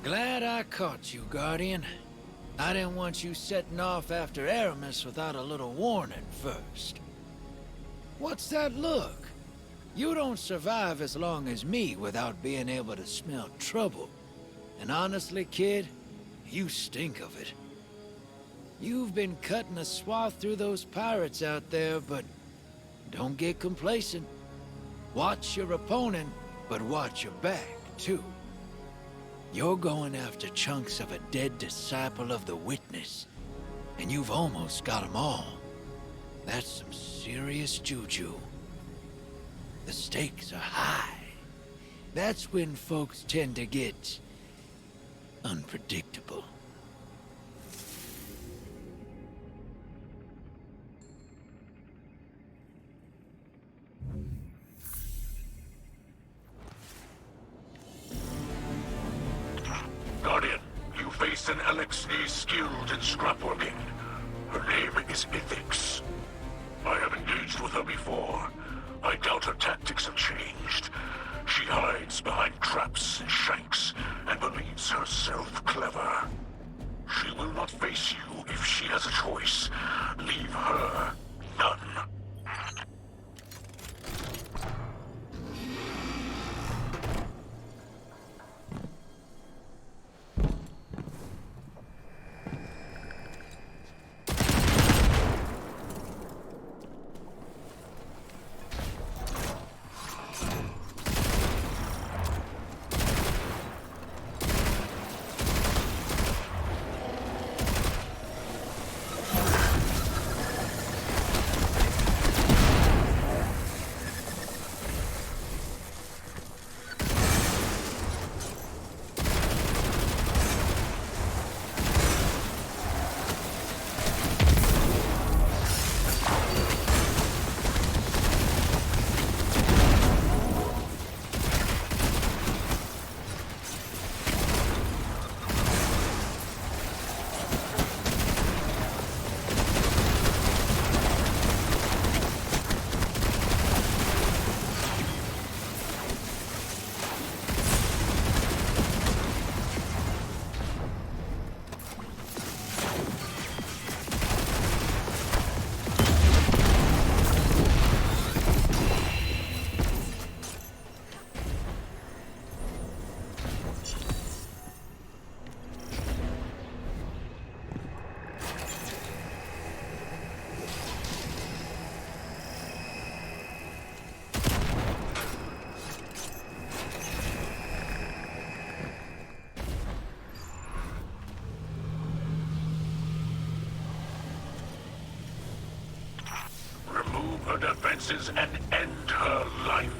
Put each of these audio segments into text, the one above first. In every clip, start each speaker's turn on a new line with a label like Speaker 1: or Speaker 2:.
Speaker 1: Glad I caught you, Guardian. I didn't want you setting off after Aramis without a little warning first. What's that look? You don't survive as long as me without being able to smell trouble. And honestly, kid, you stink of it. You've been cutting a swath through those pirates out there, but don't get complacent. Watch your opponent, but watch your back, too. You're going after chunks of a dead disciple of the Witness, and you've almost got them all. That's some serious juju. The stakes are high. That's when folks tend to get unpredictable.
Speaker 2: Guardian, you face an LXD skilled in scrapworking. Her name is Ethics. I have engaged with her before. I doubt her tactics have changed. She hides behind traps and shanks and believes herself clever. She will not face you if she has a choice. Leave her none. Her defenses and end her life.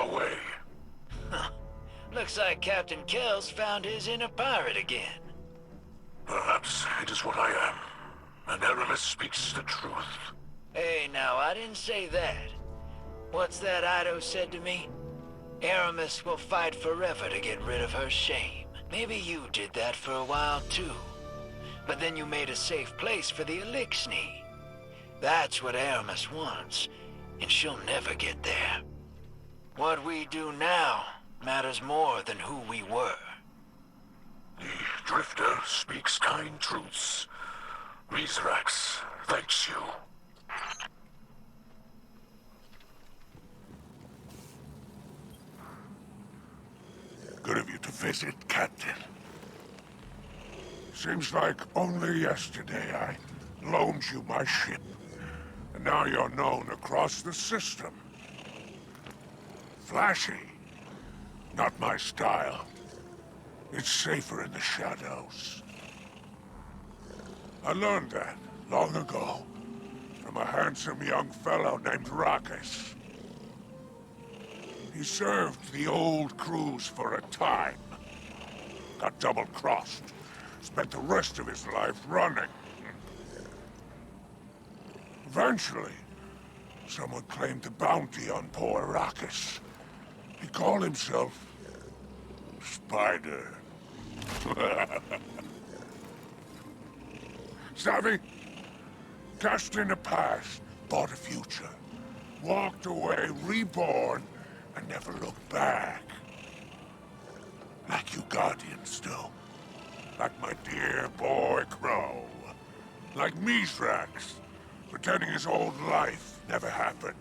Speaker 2: our way.
Speaker 1: Huh. Looks like Captain Kells found his inner pirate again.
Speaker 2: Perhaps it is what I am, and Aramis speaks the truth.
Speaker 1: Hey, now, I didn't say that. What's that Ido said to me? Aramis will fight forever to get rid of her shame. Maybe you did that for a while, too. But then you made a safe place for the Elixni. That's what Aramis wants, and she'll never get there. What we do now matters more than who we were.
Speaker 2: The Drifter speaks kind truths. Mithrax thanks you.
Speaker 3: Good of you to visit, Captain. Seems like only yesterday I loaned you my ship. And now you're known across the system. Flashy. Not my style. It's safer in the shadows. I learned that long ago from a handsome young fellow named Rakis. He served the old crews for a time. Got double-crossed. Spent the rest of his life running. Eventually, someone claimed the bounty on poor Rakis. He called himself Spider. Savvy? Cashed in the past, bought a future. Walked away, reborn, and never looked back. Like you Guardians do. Like my dear boy Crow. Like Mithrax, pretending his old life never happened.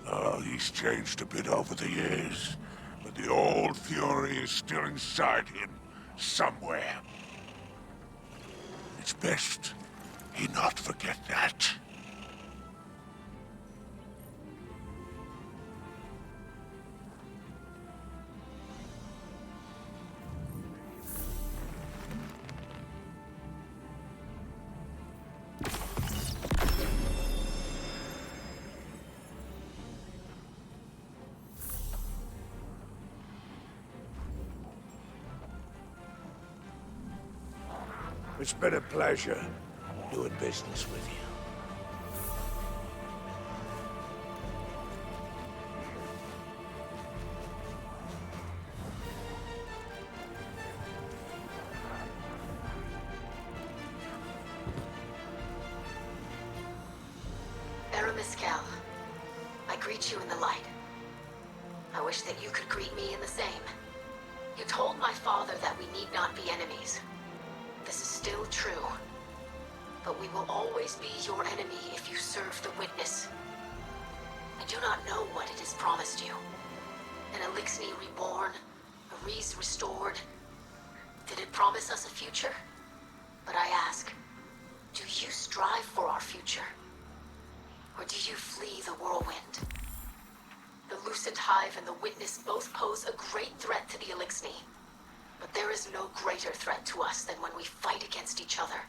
Speaker 3: Oh, he's changed a bit over the years, but the old fury is still inside him, somewhere. It's best he not forget that. It's been a pleasure doing business with you.
Speaker 4: Aramis, I greet you in the light. I wish that you could greet me in the same. You told my father that we need not be enemies. This is still true. But we will always be your enemy if you serve the Witness. I do not know what it has promised you. An Elixni reborn, a Reese restored. Did it promise us a future? But I ask, do you strive for our future? Or do you flee the whirlwind? The Lucent Hive and the Witness both pose a great threat to the Elixni. But there is no greater threat to us than when we fight against each other.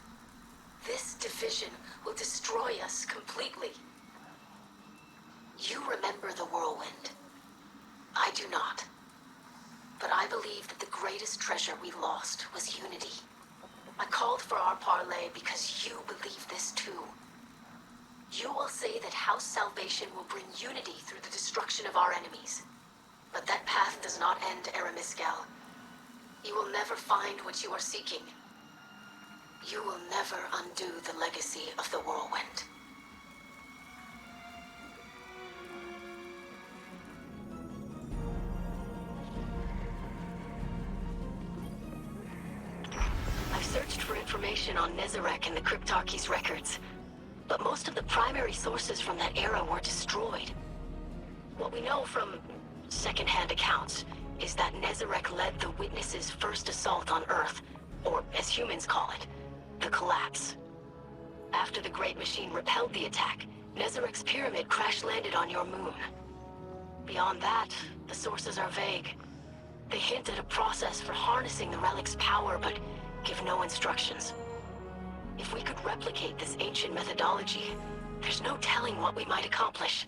Speaker 4: This division will destroy us completely. You remember the whirlwind. I do not. But I believe that the greatest treasure we lost was unity. I called for our parley because you believe this too. You will say that House Salvation will bring unity through the destruction of our enemies. But that path does not end, Aramis. You will never find what you are seeking. You will never undo the legacy of the whirlwind. I've searched for information on Nezarec in the Cryptarchy's records, but most of the primary sources from that era were destroyed. What we know from second-hand accounts is that Nezarec led the Witness's first assault on Earth, or as humans call it, the collapse. After the Great Machine repelled the attack, Nezarec's pyramid crash-landed on your moon. Beyond that, the sources are vague. They hint at a process for harnessing the relic's power, but give no instructions. If we could replicate this ancient methodology, there's no telling what we might accomplish.